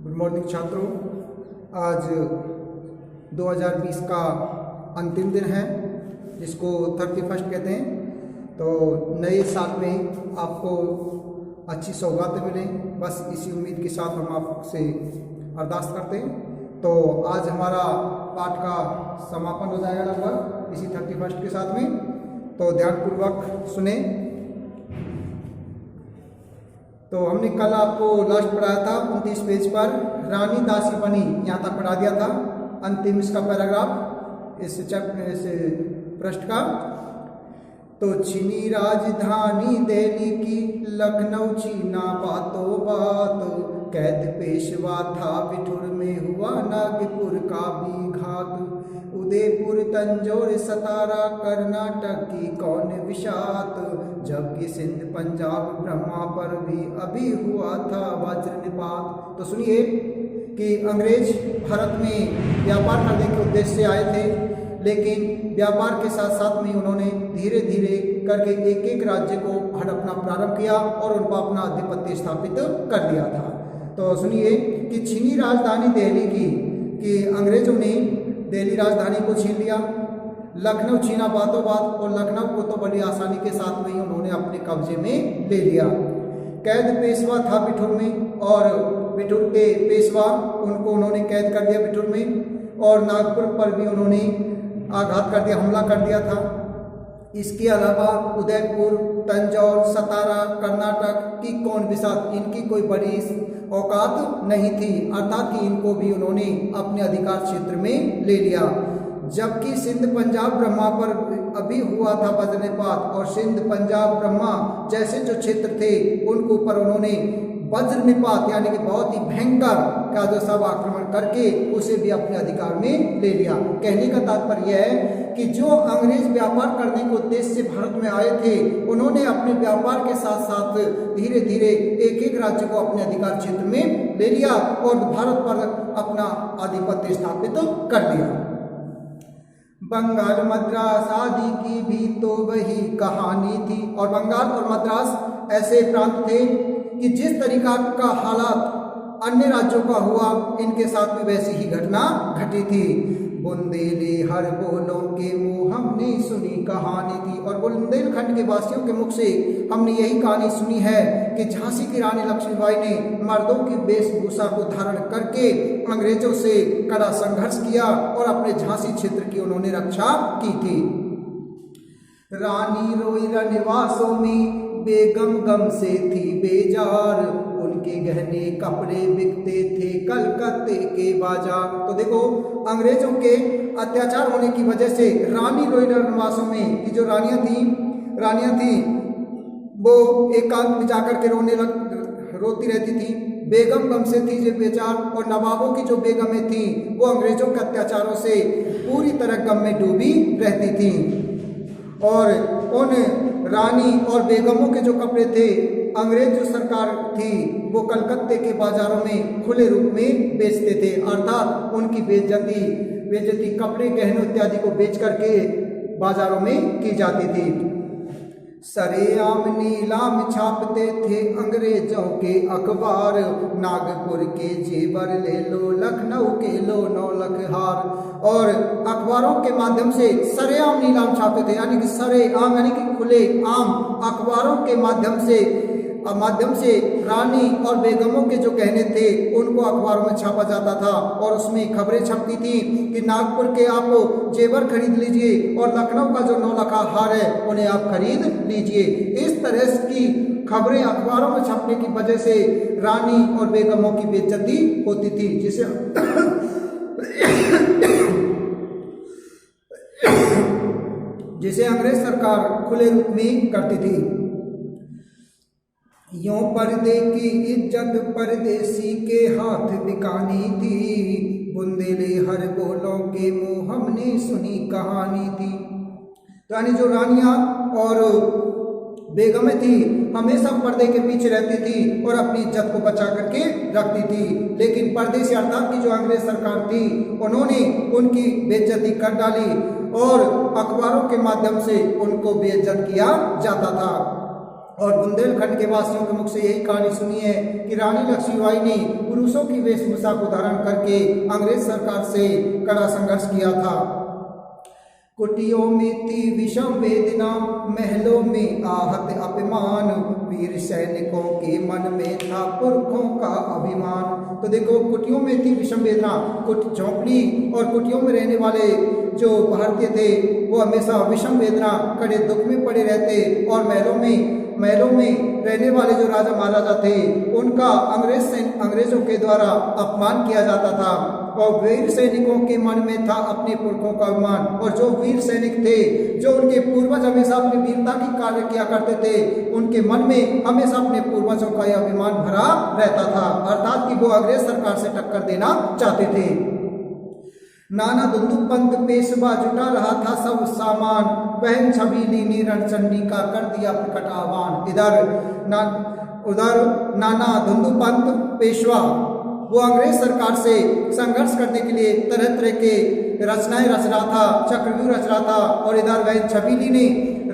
Good morning छात्रों। आज 2020 का अंतिम दिन है जिसको 31 कहते हैं। तो नए साल में आपको अच्छी सौगातें मिलें, बस इसी उम्मीद के साथ हम आपसे अरदास करते हैं। तो आज हमारा पाठ का समापन हो जाएगा लगभग इसी 31 के साथ में, तो ध्यानपूर्वक सुने। तो हमने कल आपको लास्ट पढ़ाया था 29 पेज पर रानी दासी बनी, यहाँ तक पढ़ा दिया था अंतिम इसका पैराग्राफ इस पृष्ठ का। तो चीनी राजधानी दिल्ली की लखनऊ चीना बातों बात, कैद पेशवा था बिठुर में हुआ नागपुर का भी घात, उदयपुर तंजौर सतारा कर्नाटक की कौन विषात, जबकि सिंध पंजाब ब्रह्मा पर भी अभी हुआ था वज्रपात। तो सुनिए कि अंग्रेज भारत में व्यापार करने के उद्देश्य से आए थे, लेकिन व्यापार के साथ साथ में उन्होंने धीरे धीरे करके एक एक राज्य को हड़पना प्रारंभ किया और उन पर अपना आधिपत्य स्थापित कर दिया था। तो सुनिए कि चीनी राजधानी दिल्ली की अंग्रेजों ने दिल्ली राजधानी को छीन लिया, लखनऊ छीना बातों बात, और लखनऊ को तो बड़ी आसानी के साथ में ही उन्होंने अपने कब्जे में ले लिया। कैद पेशवा था बिठूर में, और बिठूर के पेशवा उनको उन्होंने कैद कर दिया बिठूर में, और नागपुर पर भी उन्होंने आघात कर दिया, हमला कर दिया था। इसके अलावा उदयपुर तंजौर सतारा कर्नाटक की कौन विषात, इनकी कोई बड़ी औकात नहीं थी, अर्थात कि इनको भी उन्होंने अपने अधिकार क्षेत्र में ले लिया। जबकि सिंध पंजाब ब्रह्मा पर अभी हुआ था वज्रपात, और सिंध पंजाब ब्रह्मा जैसे जो क्षेत्र थे उनको ऊपर उन्होंने वज्रपात यानी कि बहुत ही भयंकर का जो सब आक्रमण करके उसे भी अपने अधिकार में ले लिया। कहने का तात्पर्य यह है कि जो अंग्रेज व्यापार करने के उद्देश्य से भारत में आए थे, उन्होंने अपने व्यापार के साथ साथ धीरे धीरे एक एक राज्य को अपने अधिकार क्षेत्र में ले लिया और भारत पर अपना आधिपत्य स्थापित कर दिया। बंगाल मद्रास आदि की भी तो वही कहानी थी, और बंगाल और मद्रास ऐसे प्रांत थे कि जिस तरीका का हालात अन्य राज्यों का हुआ, इनके साथ में वैसी ही घटना घटी थी। बुंदेले हर बोलों के मुंह हमने सुनी कहानी थी, और बुंदेलखंड के वासियों के मुख से हमने यही कहानी सुनी है कि झांसी की रानी लक्ष्मीबाई ने मर्दों की वेशभूषा को धारण करके अंग्रेजों से कड़ा संघर्ष किया और अपने झांसी क्षेत्र की उन्होंने रक्षा की थी। रानी रोई रनिवासों में बेगम गम से थी बेजार, उनके गहने कपड़े बिकते थे कलकत्ते के बाजार। तो देखो, अंग्रेजों के अत्याचार होने की वजह से रानी रोई रनिवासों में जो रानियां थी वो एकांत में जाकर के रोती रहती थी। बेगम गम से थी जो बेचार, और नवाबों की जो बेगमें थी वो अंग्रेजों के अत्याचारों से पूरी तरह गम में डूबी रहती थी। और उन रानी और बेगमों के जो कपड़े थे, अंग्रेज जो सरकार थी वो कलकत्ते के बाजारों में खुले रूप में बेचते थे, अर्थात उनकी बेइज्जती कपड़े गहनों इत्यादि को बेच करके बाजारों में की जाती थी। सरेआम नीलाम छापते थे अंग्रेजों के अखबार, नागपुर के जेवर ले लो लखनऊ के लो 9 लाख हार। और अखबारों के माध्यम से सरेआम नीलाम छापते थे, यानी कि सरेआम यानी कि खुले आम अखबारों के माध्यम से रानी और बेगमों के जो गहने थे उनको अखबारों में छापा जाता था, और उसमें खबरें छपती थी कि नागपुर के आप जेवर खरीद लीजिए और लखनऊ का जो 9 लाख हार है उन्हें आप खरीद लीजिए। इस तरह की खबरें अखबारों में छपने की वजह से रानी और बेगमों की बेइज्जती होती थी, जिसे अंग्रेज सरकार खुले रूप में करती थी। यूं पर्दे की इज्जत परदेसी के हाथ बिकानी थी, बुंदेले हर बोलों के मुंह हमने सुनी कहानी थी। तो यानी जो रानियां और बेगमें थी हमेशा पर्दे के पीछे रहती थी और अपनी इज्जत को बचा करके रखती थी, लेकिन पर्दे से अर्थात की जो अंग्रेज सरकार थी उन्होंने उनकी बेइज्जती कर डाली और अखबारों के माध्यम से उनको बेइज्जत किया जाता था। और बुंदेलखंड के वासियों के मुख से यही कहानी सुनी है कि रानी लक्ष्मीबाई ने पुरुषों की वेशभूषा को धारण करके अंग्रेज सरकार से कड़ा संघर्ष किया था। कुटियों में थी विषम वेदना, महलों में आहत अपमान, वीर सैनिकों के मन में था पुरखों का अभिमान। तो देखो, कुटियों में थी विषम वेदना, कुट झोंपड़ी और कुटियों में रहने वाले जो भारतीय थे वो हमेशा विषम वेदना, कड़े दुख में पड़े रहते। और महलों में रहने वाले जो राजा महाराजा थे उनका अंग्रेजों के द्वारा अपमान किया जाता था। और वीर सैनिकों के मन में था अपने पुरखों का अभिमान। और जो वीर सैनिक थे, जो उनके पूर्वज हमेशा अपनी वीरता की कार्य किया करते थे, उनके मन में हमेशा अपने पूर्वजों का यह अभिमान भरा रहता था, अर्थात कि वो अंग्रेज सरकार से टक्कर देना चाहते थे। नाना धुंधु पंत पेशवा जुटा रहा था सब सामान, बहन छबीली ने रणचंडी का कर दिया प्रकट आह्वान। उधर नाना धुंधु पंत पेशवा वो अंग्रेज सरकार से संघर्ष करने के लिए तरह तरह के रचनाएं रच रहा था, चक्रव्यूह रच रहा था। और इधर बहन छबीली ने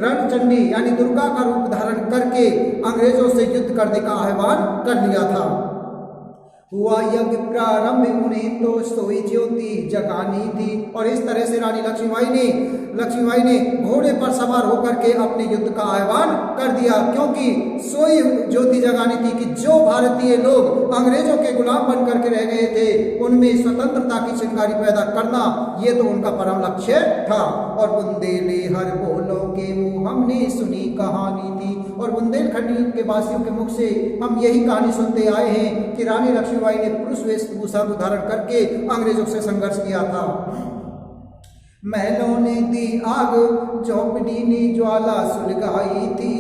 रणचंडी यानी दुर्गा का रूप धारण करके अंग्रेजों से युद्ध करने का आह्वान कर लिया था। हुआ यज्ञ प्रारंभ उन्हें तो सोई ज्योति जगानी थी। और इस तरह से रानी लक्ष्मीबाई ने घोड़े पर सवार होकर के अपने युद्ध का आह्वान कर दिया, क्योंकि सोई ज्योति जगानी थी कि जो भारतीय लोग अंग्रेजों के गुलाम बन करके रह गए थे उनमें स्वतंत्रता की चिंगारी पैदा करना, ये तो उनका परम लक्ष्य था। और बुंदेले हर बोलों के मुंह हमने सुनी कहानी थी। और बुंदेलखंड के वासियों के मुख से हम यही कहानी सुनते आए हैं कि रानी लक्ष्मीबाई ने पुरुष वेशभूषा को धारण करके अंग्रेजों से संघर्ष किया था। महलों ने दी आग, झोंपड़ी ने ज्वाला सुलगाई थी,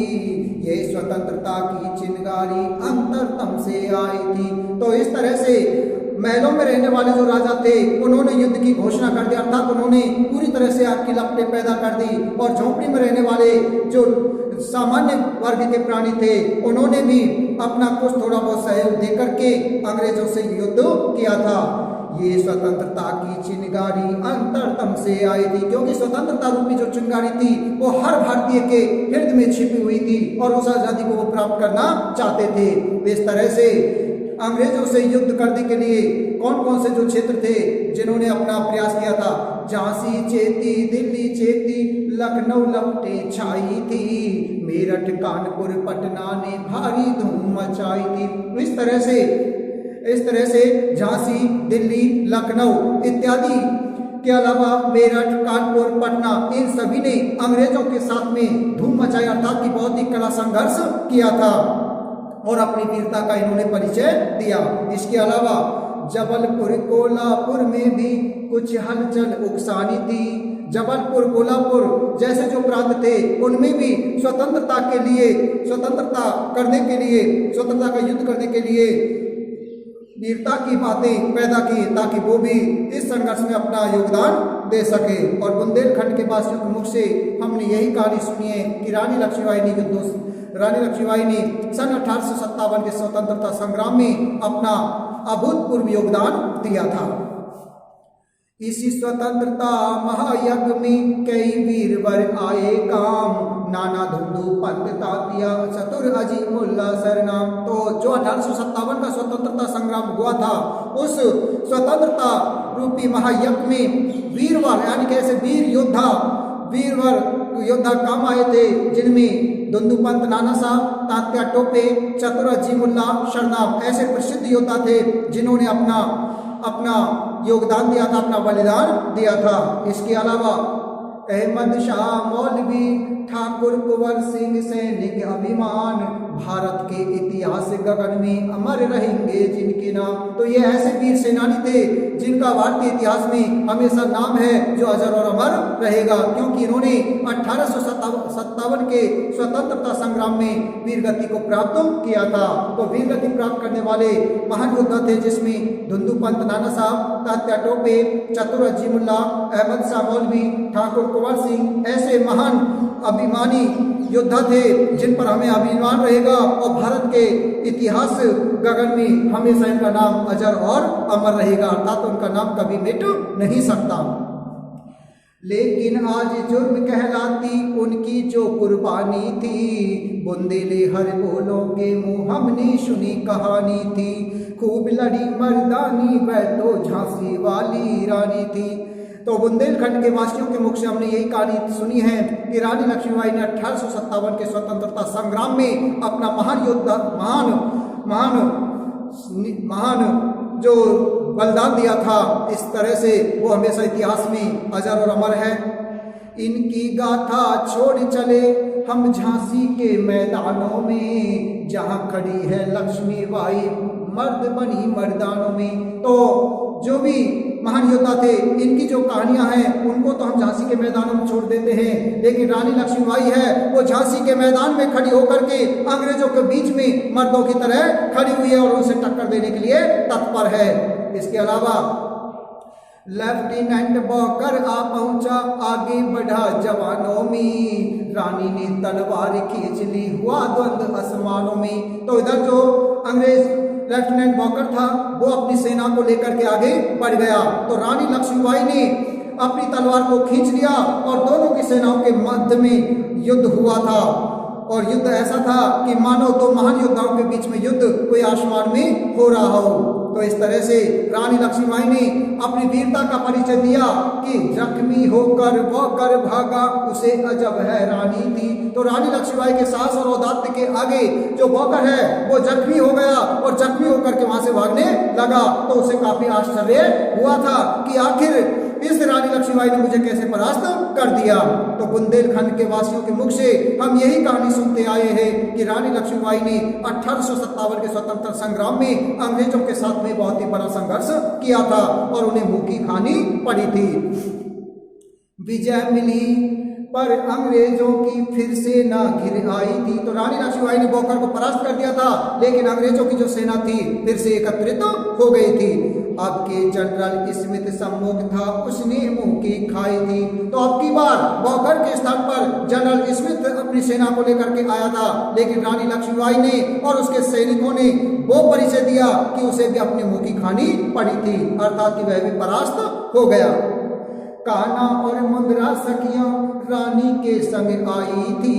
ये स्वतंत्रता की चिंगारी अंतरतम से आई थी। तो इस तरह से महलों में रहने वाले जो राजा थे उन्होंने युद्ध की घोषणा कर दी, अर्थात उन्होंने पूरी तरह से आग की लपटें पैदा कर दी। और झोंपड़ी में रहने वाले जो सामान्य वर्ग के प्राणी थे उन्होंने भी अपना कुछ थोड़ा बहुत सहयोग देकर के अंग्रेजों से युद्ध किया था। ये स्वतंत्रता की चिंगारी अंतरतम से आई थी, क्योंकि स्वतंत्रता रूपी जो चिंगारी थी वो हर भारतीय के हृदय में छिपी हुई थी और उस आजादी को वो प्राप्त करना चाहते थे। इस तरह से अंग्रेजों से युद्ध करने के लिए कौन कौन से जो क्षेत्र थे जिन्होंने अपना प्रयास किया था, झांसी चेती, दिल्ली चेती, लखनऊ लपटे छाई थी, मेरठ कानपुर पटना ने भारी धूम मचाई थी। इस तरह से झांसी, दिल्ली, लखनऊ इत्यादि के अलावा मेरठ, कानपुर, पटना, इन सभी ने अंग्रेजों के साथ में धूम मचाई, अर्थात कि बहुत ही कड़ा संघर्ष किया था और अपनी वीरता का इन्होंने परिचय दिया। इसके अलावा जबलपुर, कोल्हापुर में भी कुछ हलचल उकसानी थी। जबलपुर, कोल्हापुर जैसे जो प्रांत थे उनमें भी स्वतंत्रता का युद्ध करने के लिए वीरता की बातें पैदा की, ताकि वो भी इस संघर्ष में अपना योगदान दे सके। और बुंदेलखंड के वासियों के मुख से हमने यही कहानी सुनी है कि रानी लक्ष्मीबाई ने सन 1857 के स्वतंत्रता संग्राम में अपना अभूतपूर्व योगदान दिया था। इसी स्वतंत्रता महायज्ञ में कई वीरवर आए काम, नाना धुंधु पंत तातिया चतुर अजीमुल्ला सरनाम। तो जो 1857 का स्वतंत्रता संग्राम हुआ था, उस स्वतंत्रता रूपी महायज्ञ में वीरवर यानी कैसे वीरवर योद्धा काम आए थे, जिनमें धुंधु पंत नाना साहब, तात्या टोपे, चतुर अजीमुल्ला सरनाम ऐसे प्रसिद्ध योद्धा थे जिन्होंने अपना योगदान दिया था, अपना बलिदान दिया था। इसके अलावा अहमद शाह मौलवी, ठाकुर कुंवर सिंह सैनिक अभिमान, भारत के इतिहास गगन में अमर रहेंगे जिनके नाम। तो ये ऐसे वीर सेनानी थे जिनका भारतीय इतिहास में हमेशा नाम है जो अजर और अमर रहेगा, क्योंकि इन्होंने 1857 के स्वतंत्रता संग्राम में वीरगति को प्राप्त किया था। तो वीरगति प्राप्त करने वाले महान योद्धा थे, जिसमें धुंधु पंत नाना साहब, तात्या टोपे, चतुर अजीमुल्ला, अहमद शाह मौलवी, ठाकुर कुंवर सिंह ऐसे महान अभिमानी योद्धा थे जिन पर हमें अभिमान रहेगा और भारत के इतिहास गगन में हमेशा इनका नाम अजर और अमर रहेगा, अर्थात उनका नाम कभी मिट नहीं सकता। लेकिन आज जुर्म कहलाती उनकी जो कुर्बानी थी, बुंदेले हर बोलों के मुंह हमने सुनी कहानी थी। खूब लड़ी मर्दानी वह तो झांसी वाली रानी थी। तो बुंदेलखंड के वासियों के मुख से हमने यही कहानी सुनी है कि रानी लक्ष्मीबाई ने 1857 के स्वतंत्रता संग्राम में अपना महान योद्धा महान जो बलिदान दिया था, इस तरह से वो हमेशा इतिहास में अजर और अमर है। इनकी गाथा छोड़ चले हम झांसी के मैदानों में, जहां खड़ी है लक्ष्मीबाई मर्द बनी मर्दानों में। तो जो भी महान योद्धा थे, इनकी जो कहानियां हैं उनको तो हम झांसी के मैदानों में छोड़ देते हैं, लेकिन रानी लक्ष्मीबाई है वो झांसी के मैदान में खड़ी होकर के अंग्रेजों के बीच में मर्दों की तरह खड़ी हुई है और उनसे टक्कर देने के लिए तत्पर है। इसके अलावा लेफ्टिनेंट बॉकर आ पहुंचा, आगे बढ़ा जवानों में, रानी ने तलवार खींच ली, हुआ द्वंद आसमानों में। तो इधर जो अंग्रेज लेफ्टिनेंट बॉकर था वो अपनी सेना को लेकर के आगे बढ़ गया, तो रानी लक्ष्मीबाई ने अपनी तलवार को खींच लिया और दोनों की सेनाओं के मध्य में युद्ध हुआ था। और युद्ध ऐसा था कि मानो दो महान योद्धाओं के बीच में युद्ध कोई आसमान में हो रहा हो। तो इस तरह से रानी लक्ष्मीबाई ने अपनी वीरता का परिचय दिया कि जख्मी होकर बॉकर भागा, उसे अजब हैरानी थी। तो रानी लक्ष्मीबाई के साहस और औदात्य के आगे जो बॉकर है वो जख्मी हो गया और जख्मी होकर के वहां से भागने लगा। तो उसे काफी आश्चर्य हुआ था कि आखिर इस रानी लक्ष्मीबाई ने मुझे कैसे परास्त कर दिया। तो बुंदेलखंड के वासियों के मुख से हम यही कहानी सुनते आए हैं कि रानी लक्ष्मीबाई ने 1857 के स्वतंत्रता संग्राम में अंग्रेजों के साथ में बहुत ही बड़ा संघर्ष किया था और उन्हें मुंह की खानी पड़ी थी। विजय मिली पर अंग्रेजों की फिर से ना घिर आई थी। तो रानी लक्ष्मीबाई ने बॉकर को परास्त कर दिया था, लेकिन अंग्रेजों की जो सेना थी फिर से एकत्रित हो गई थी। अब के जनरल स्मिथ सम्मुख था, उसने मुंह की खाई थी। तो अब की बार बॉकर के स्थान पर जनरल स्मिथ अपनी सेना को लेकर के आया था, लेकिन रानी लक्ष्मीबाई ने और उसके सैनिकों ने वो परिचय दिया कि उसे भी अपने मुंह की खानी पड़ी थी, अर्थात कि वह भी परास्त हो गया। कान्हा और मुंद्रा सखियां रानी के संग आई थी,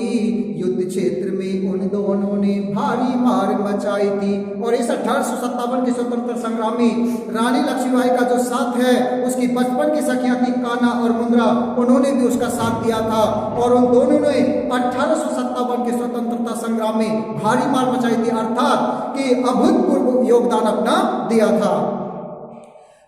युद्ध क्षेत्र में उन दोनों ने भारी मार मचाई थी। और इस 1857 के स्वतंत्रता संग्राम में रानी लक्ष्मीबाई का जो साथ है, उसकी बचपन की सखियां थी कान्हा और मुंद्रा, उन्होंने भी उसका साथ दिया था और उन दोनों ने 1857 के स्वतंत्रता संग्राम में भारी मार मचाई थी, अर्थात कि अभूतपूर्व योगदान अपना दिया था।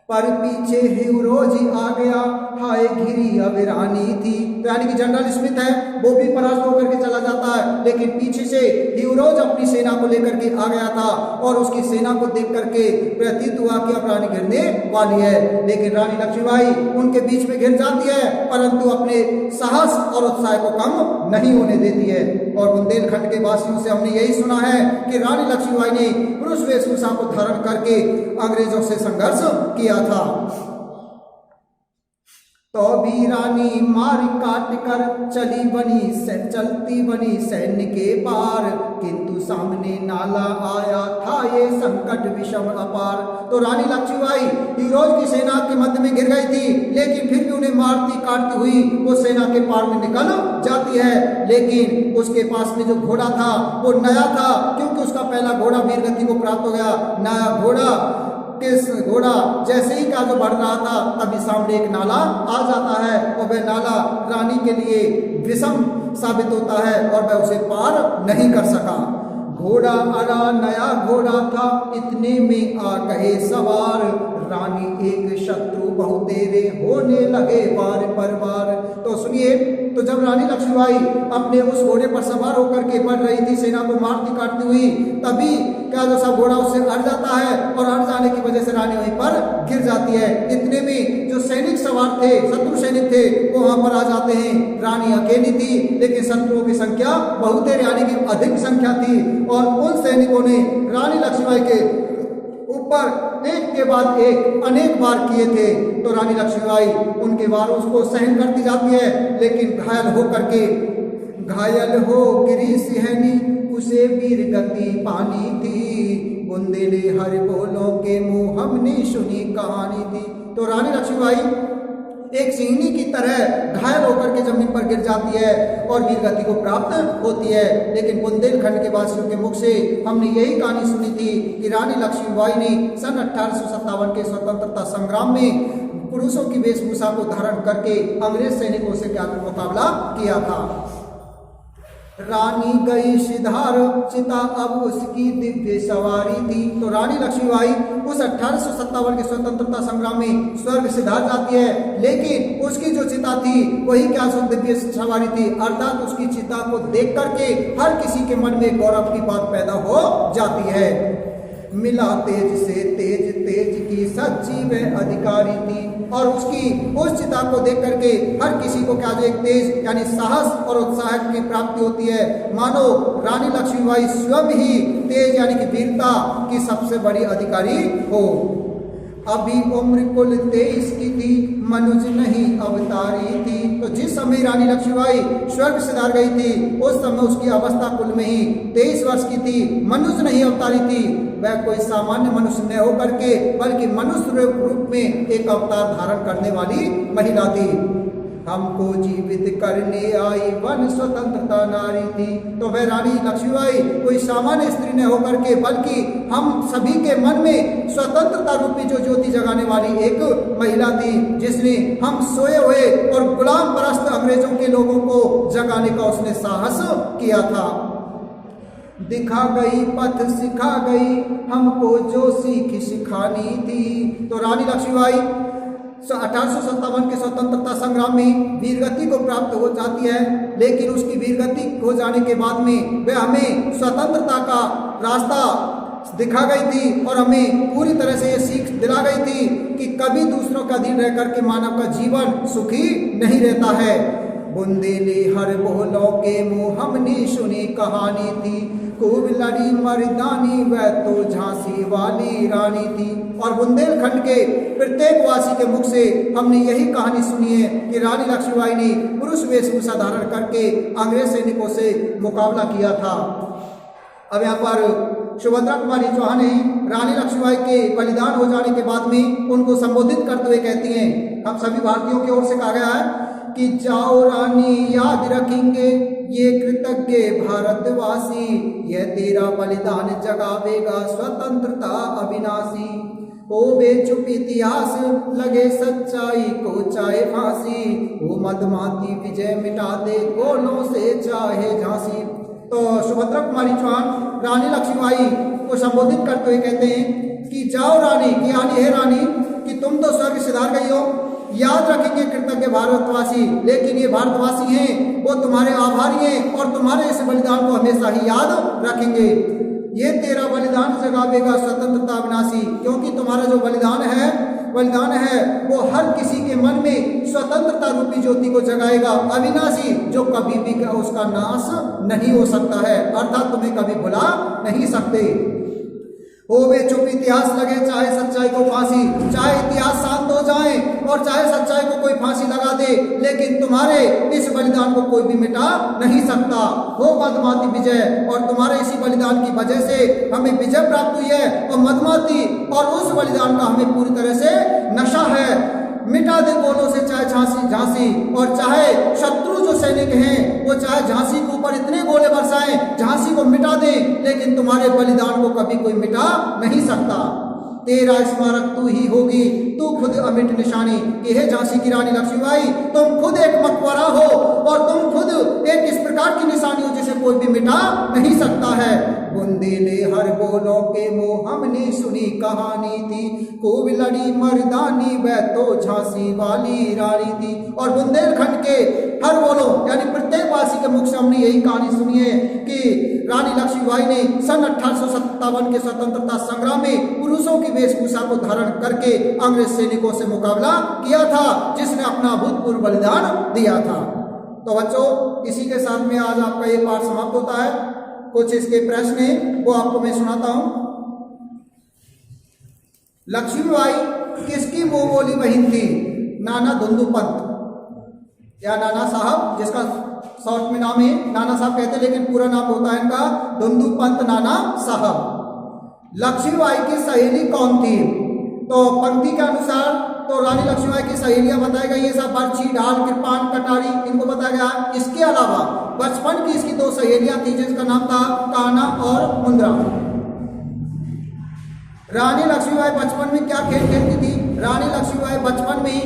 पर पीछे हीरोज आ गया, हाय घिरी अब रानी थी। तो यानी कि जनरल स्मिथ है वो भी परास्त होकर के चला जाता है, लेकिन पीछे से हीरोज अपनी सेना को लेकर के आ गया था और उसकी सेना को देख करके प्रतीत हुआ कि अब रानी घिरने वाली है। लेकिन रानी लक्ष्मीबाई उनके बीच में घिर जाती है, परंतु अपने साहस और उत्साह को कम नहीं होने देती है। और बुंदेलखंड के वासियों से हमने यही सुना है कि रानी लक्ष्मीबाई ने पुरुष वेशभूषा को धारण करके अंग्रेजों से संघर्ष किया था। तो भी रानी मार काट कर चलती बनी सैन्य के पार, किंतु सामने नाला आया था ये संकट विषम अपार। तो रानी लक्ष्मीबाई हीरोज की सेना के मध्य में गिर गई थी, लेकिन फिर भी उन्हें मारती काटती हुई वो सेना के पार में निकल जाती है। लेकिन उसके पास में जो घोड़ा था वो नया था, क्योंकि उसका पहला घोड़ा वीरगति को प्राप्त हो गया। नया घोड़ा जैसे ही आगे बढ़ रहा था, तभी सामने एक नाला आ जाता है और वह नाला रानी के लिए विषम साबित होता है और वह उसे पार नहीं कर सका। घोड़ा अरा नया घोड़ा था, इतने में आ गए सवार, रानी एक शत्रु बहुतेरे होने लगे बार पर बार। तो सुनिए, तो जब रानी लक्ष्मीबाई अपने उस घोड़े पर सवार होकर के बढ़ रही थी सेना को मारती काटती हुई, तभी क्या जो सब घोड़ा उससे अड़ जाता है और अड़ जाने की वजह से रानी वहीं पर गिर जाती है। इतने में जो सैनिक सवार थे, शत्रु सैनिक थे, वो वहां पर आ जाते हैं। रानी अकेली थी, लेकिन शत्रुओं की संख्या बहुतेरे यानी कि अधिक संख्या थी और उन सैनिकों ने रानी लक्ष्मीबाई के ऊपर एक के बाद एक अनेक वार किए थे। तो रानी लक्ष्मीबाई उनके वारों को सहन करती जाती है, लेकिन घायल हो गिरी सिहनी, उसे वीर गति पानी थी, बुंदेले हर बोलों के मुंह हमने सुनी कहानी थी। तो रानी लक्ष्मीबाई एक सिंहनी की तरह घायल होकर के जमीन पर गिर जाती है और वीर गति को प्राप्त होती है। लेकिन बुंदेलखंड के वासियों के मुख से हमने यही कहानी सुनी थी कि रानी लक्ष्मीबाई ने सन 1857 के स्वतंत्रता संग्राम में पुरुषों की वेशभूषा को धारण करके अंग्रेज सैनिकों से क्या मुकाबला किया था। रानी गई सिधार चिता अब उसकी दिव्य सवारी थी। तो रानी लक्ष्मीबाई उस 1857 के स्वतंत्रता संग्राम में स्वर्ग सिधार जाती है, लेकिन उसकी जो चिता थी वही क्या दिव्य सवारी थी, अर्थात उसकी चिता को देख करके हर किसी के मन में गौरव की बात पैदा हो जाती है। मिला तेज से तेज, तेज की सच्ची वह अधिकारी थी। और उसकी उस चिता को देख करके हर किसी को क्या जो एक तेज यानी साहस और उत्साह की प्राप्ति होती है, मानो रानी लक्ष्मीबाई स्वयं ही तेज यानी कि वीरता की सबसे बड़ी अधिकारी हो। अभी उम्र कुल 23 की थी, मनुज नहीं अवतारी थी। तो जिस समय रानी लक्ष्मीबाई स्वर्ग सिधार गई थी उस समय उसकी अवस्था कुल में ही 23 वर्ष की थी, मनुज नहीं अवतारी थी। वह कोई सामान्य मनुष्य न होकर के बल्कि मनुष्य रूप में एक अवतार धारण करने वाली महिला थी। हमको जीवित करने आई वन स्वतंत्रता नारी थी। तो वह रानी लक्ष्मीबाई कोई सामान्य स्त्री न होकर के बल्कि हम सभी के मन में स्वतंत्रता रूपी जो ज्योति जगाने वाली एक महिला थी, जिसने हम सोए हुए और गुलाम परस्त अंग्रेजों के लोगों को जगाने का उसने साहस किया था। दिखा गई पथ सिखा गई हमको जो सीख सिखानी थी। तो रानी लक्ष्मीबाई 1857 के स्वतंत्रता संग्राम में वीरगति को प्राप्त हो जाती है, लेकिन उसकी वीरगति हो जाने के बाद में वह हमें स्वतंत्रता का रास्ता दिखा गई थी और हमें पूरी तरह से ये सीख दिला गई थी कि कभी दूसरों का अधीन रह करके मानव का जीवन सुखी नहीं रहता है। बुंदेली हर बोलों के मुँह हमने सुनी कहानी थी, खूब लड़ी मर्दानी वह तो झांसी वाली रानी थी। और बुंदेलखंड के प्रत्येक वासी के मुख से हमने यही कहानी सुनी है कि रानी लक्ष्मीबाई ने पुरुष वेशभूषा धारण करके अंग्रेज सैनिकों से मुकाबला किया था। अब यहाँ पर सुभद्रा कुमारी चौहान रानी लक्ष्मीबाई के बलिदान हो जाने के बाद में उनको संबोधित करते हुए कहती हैं, हम सभी भारतीयों की ओर से कहा गया है कि जाओ रानी याद रखेंगे ये कृतज्ञ भारतवासी, यह तेरा बलिदान जगावेगा स्वतंत्रता अविनाशी। ओ बेचुप इतिहास लगे सच्चाई को चाहे फांसी, ओ मदमाती विजय मिटा दे गोलों से चाहे झांसी। तो सुभद्रा कुमारी चौहान रानी लक्ष्मीबाई को संबोधित करते हुए कहते हैं कि जाओ रानी, यानी है रानी कि तुम तो स्वर्ग सिधार गई हो, याद रखेंगे कृतज्ञ भारतवासी, लेकिन ये भारतवासी हैं वो तुम्हारे आभारी हैं और तुम्हारे इस बलिदान को हमेशा ही याद रखेंगे। ये तेरा बलिदान जगावेगा स्वतंत्रता अविनाशी, क्योंकि तुम्हारा जो बलिदान है वो हर किसी के मन में स्वतंत्रता रूपी ज्योति को जगाएगा अविनाशी, जो कभी भी उसका नाश नहीं हो सकता है, अर्थात तुम्हें कभी भुला नहीं सकते। ओ वे चुप इतिहास लगे चाहे सच्चाई को फांसी, चाहे इतिहास शांत हो जाए और चाहे सच्चाई को कोई फांसी लगा दे, लेकिन तुम्हारे इस बलिदान को कोई भी मिटा नहीं सकता। हो मदमाती विजय, और तुम्हारे इसी बलिदान की वजह से हमें विजय प्राप्त हुई है और मदमाती और उस बलिदान का हमें पूरी तरह से नशा है। मिटा दे गोलों से चाहे झांसी, और चाहे शत्रु जो सैनिक हैं वो चाहे झांसी के ऊपर इतने गोले बरसाएं, झांसी को मिटा दें, लेकिन तुम्हारे बलिदान को कभी कोई मिटा नहीं सकता। तेरा स्मारक तू ही होगी, तू खुद अमिट निशानी। कि हे झांसी की रानी लक्ष्मीबाई, तुम खुद एक मकबरा हो और तुम खुद एक इस प्रकार की निशानी हो जिसे कोई भी मिटा नहीं सकता है। बुंदेले हर बोलों के मुँह हमने सुनी कहानी थी, खूब लड़ी मर्दानी वह तो झांसी वाली रानी थी। और बुंदेलखंड के हर बोलों यानी प्रत्येक वासी के मुख से हमने यही कहानी सुनी है कि रानी लक्ष्मीबाई ने सन 1857 के स्वतंत्रता संग्राम में पुरुषों की वेशभूषा को धारण करके अंग्रेज सैनिकों से मुकाबला किया था, जिसने अपना अभूतपूर्व बलिदान दिया था। तो बच्चों, इसी के साथ में आज आपका ये पाठ समाप्त होता है। कुछ इसके प्रश्न हैं वो आपको मैं सुनाता हूं। लक्ष्मीबाई किसकी मुंह बोली बहन थी? नाना धुंधु पंत या नाना साहब, जिसका शॉर्ट में नाम है नाना साहब कहते हैं, लेकिन पूरा नाम होता है इनका धुंधु पंत नाना साहब। लक्ष्मीबाई की सहेली कौन थी? तो पंक्ति के अनुसार तो रानी लक्ष्मीबाई की सहेलियां बताई गई है, सब बर्छी, ढाल, कृपाण, कटारी, इनको बताया गया। इसके अलावा बचपन की इसकी 2 सहेलियां थी जिसका नाम था कान्हा और मुंद्रा। रानी लक्ष्मीबाई बचपन में क्या खेल खेलती थी? रानी लक्ष्मीबाई बचपन में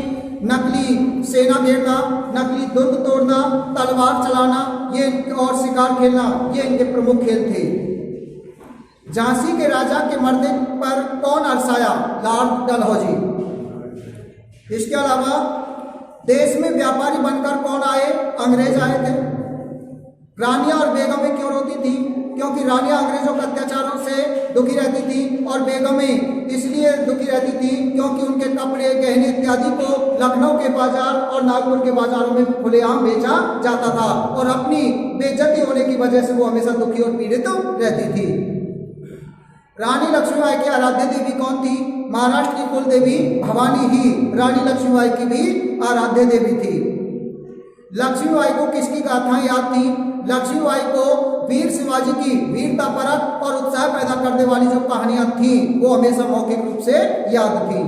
नकली सेना घेरना, नकली दुर्ग तोड़ना, तलवार चलाना ये और शिकार खेलना ये इनके प्रमुख खेल थे। झांसी के राजा के मरने पर कौन अरसाया? लॉर्ड डलहौजी। इसके अलावा देश में व्यापारी बनकर कौन आए? अंग्रेज आए थे। रानियां और बेगमें क्यों रोती थी? क्योंकि रानियां अंग्रेजों के अत्याचारों से दुखी रहती थी और बेगमें इसलिए दुखी रहती थी क्योंकि उनके कपड़े, गहने इत्यादि को लखनऊ के बाजार और नागपुर के बाजारों में खुलेआम बेचा जाता था और अपनी बेइज्जती होने की वजह से वो हमेशा दुखी और पीड़ित रहती थी। रानी लक्ष्मीबाई की आराध्य देवी कौन थी? महाराष्ट्र की कुल देवी भवानी ही रानी लक्ष्मीबाई की भी आराध्य देवी थी। लक्ष्मीबाई को किसकी गाथाएं याद थी? लक्ष्मीबाई को वीर शिवाजी की वीरता परक और उत्साह पैदा करने वाली जो कहानियां थी वो हमेशा मौखिक रूप से याद थी।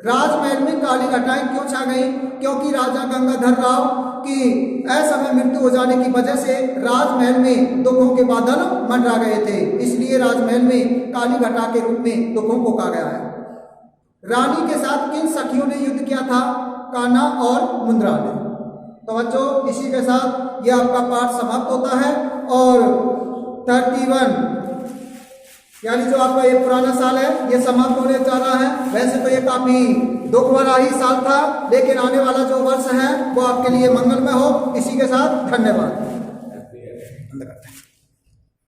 राजमहल में काली घटाएं क्यों छा गई? क्योंकि राजा गंगाधर राव की असमय मृत्यु हो जाने की वजह से राजमहल में दुखों के बादल मंडरा गए थे, इसलिए राजमहल में काली घटा के रूप में दुखों को कहा गया है। रानी के साथ किन सखियों ने युद्ध किया था? कान्हा और मुंद्रा ने। तो बच्चों इसी के साथ यह आपका पाठ समाप्त होता है और 31 यानी जो आपका ये पुराना साल है ये समाप्त होने जा रहा है। वैसे तो ये काफी दुख भरा ही साल था, लेकिन आने वाला जो वर्ष है वो आपके लिए मंगलमय हो। इसी के साथ धन्यवाद।